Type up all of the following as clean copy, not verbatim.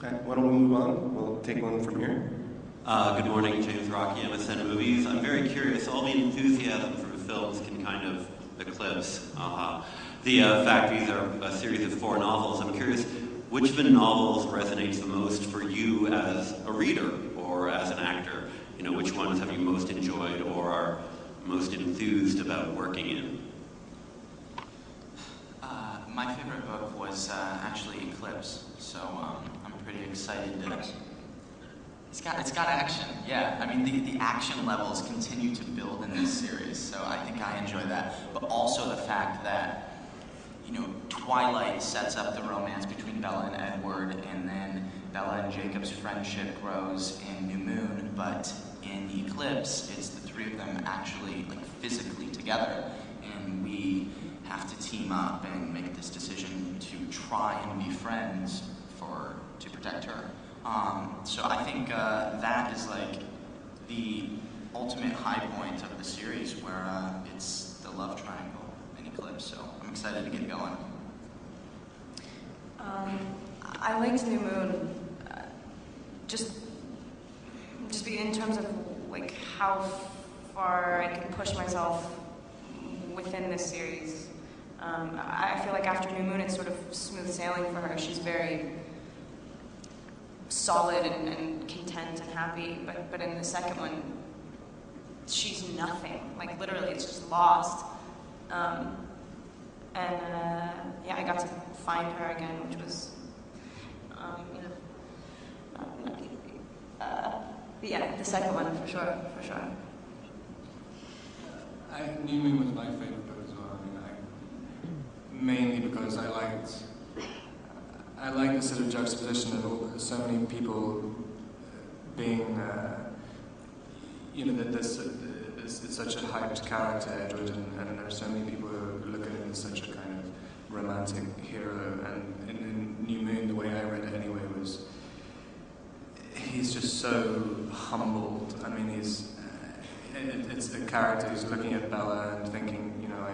Okay, why don't we move on? We'll take one from here. Good morning, James Rocky, MSN Movies. I'm very curious. All the enthusiasm for films can kind of eclipse the fact these are a series of 4 novels. I'm curious, which of the novels resonates the most for you as a reader or as an actor? You know, which ones have you most enjoyed or are most enthused about working in? My favorite book was actually Eclipse, so I'm pretty excited to... It's got action, yeah. I mean, the action levels continue to build in this series, so I think I enjoy that. But also the fact that, you know, Twilight sets up the romance between Bella and Edward, and then Bella and Jacob's friendship grows in New Moon, but in Eclipse, it's the 3 of them actually, like, physically together, and we have to team up and make this decision to try and be friends to protect her. So I think that is like the ultimate high point of the series, where it's the love triangle in Eclipse. So I'm excited to get going. I liked New Moon, just in terms of like how far I can push myself within this series. I feel like after New Moon, it's sort of smooth sailing for her. She's very solid and content and happy, but in the second one, she's nothing. Like literally, it's just lost. Yeah, I got to find her again, which was, yeah, the second one for sure. New Moon was my favorite book as well. I mean, mainly because I like the sort of juxtaposition of so many people being, you know, that it's such a hyped character, Edward, and there are so many people who look at him as such a kind of romantic hero. And in New Moon, the way I read it anyway was, he's just so humbled. I mean, it's a character who's looking at Bella and thinking, you know,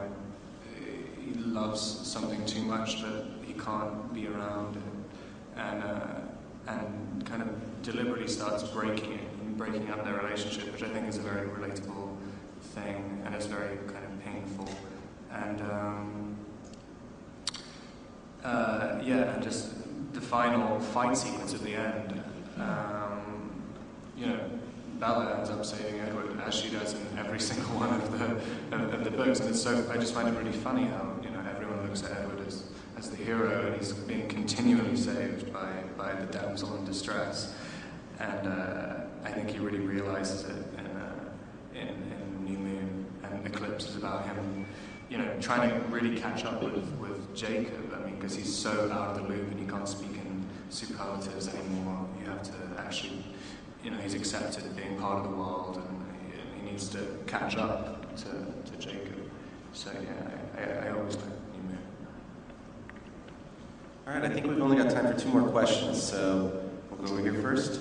he loves something too much, but he can't be around it, and kind of deliberately starts breaking it and breaking up their relationship, which I think is a very relatable thing, and it's very kind of painful. And yeah, and just the final fight sequence at the end, you know, Bella ends up saving Edward, as she does in every single one of the books, and it's so, I just find it really funny how, you know, everyone looks at Edward as the hero, and he's being continually saved by the damsel in distress, and I think he really realizes it in New Moon, and Eclipse is about him, you know, trying to really catch up with Jacob. I mean, because he's so out of the loop and he can't speak in superlatives anymore. You have to actually, you know, he's accepted being part of the world, and he needs to catch up to Jacob. So yeah, I always like New Moon. All right, I think we've only got time for 2 more questions, so we'll go over here first.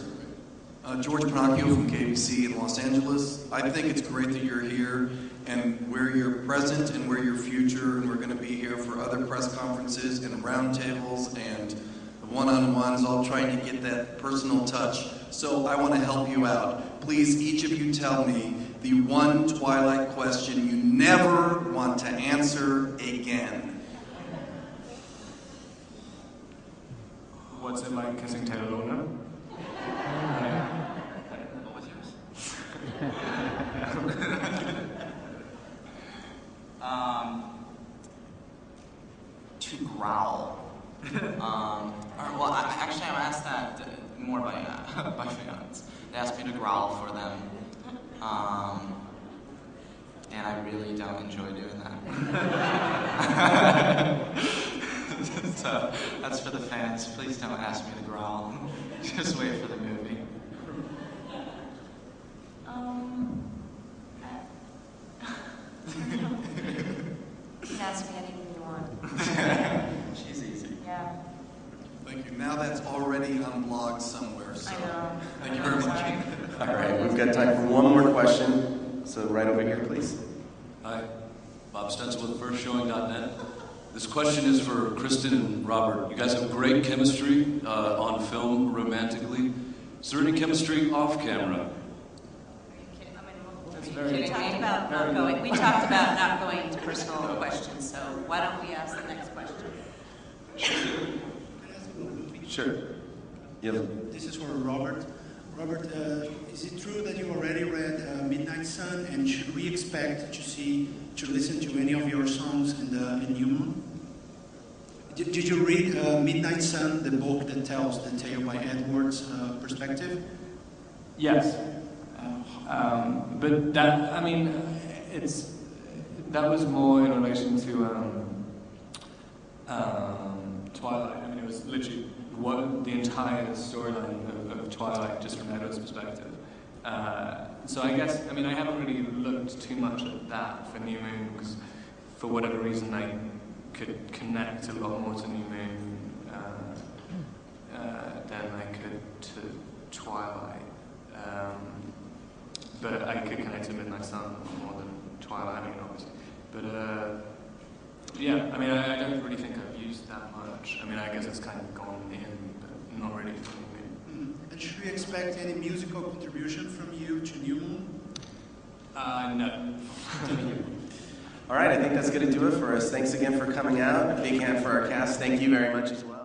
George Pinocchio from KBC in Los Angeles. I think it's great that you're here, and we're your present and we're your future, and we're going to be here for other press conferences and roundtables and one-on-ones, all trying to get that personal touch. So I want to help you out. Please, each of you tell me the one Twilight question you never want to answer again. What's it like kissing Taylor Lautner? What was yours? To growl. Well, actually, I asked that more by fans. They asked me to growl for them, and I really don't enjoy doing that. So that's for the fans. Please don't ask me to growl. Just wait for the movie. You can ask me anything you want. She's easy. Yeah. Thank you. Now that's already on blog somewhere. So I know. Thank you very much. All right, we've got time for 1 more question, so right over here, please. Hi, Bob Stenzel with FirstShowing.net. This question is for Kristen and Robert. You guys have great chemistry on film, romantically. Is there any chemistry off camera? We talked about not going. We talked about not going into personal questions. So why don't we ask the next question? Sure. Yeah. This is for Robert. Robert, is it true that you already read Midnight Sun, and should we expect to listen to any of your songs in New Moon? Did you read Midnight Sun, the book that tells the tale by Edward's perspective? Yes. But that, I mean, that was more in relation to Twilight. I mean, it was literally the entire storyline of Twilight just from Edward's perspective. So I guess, I mean, I haven't really looked too much at that for New Moon because for whatever reason I could connect a lot more to New Moon than I could to Twilight. But I could connect to Midnight Sun more than Twilight, I mean, obviously. But yeah, I mean, I don't really think I've used that much. I mean, I guess it's kind of gone in, but not really for New Moon. And should we expect any musical contribution from you to New Moon? No. All right, I think that's going to do it for us. Thanks again for coming out. A big hand for our cast. Thank you very much as well.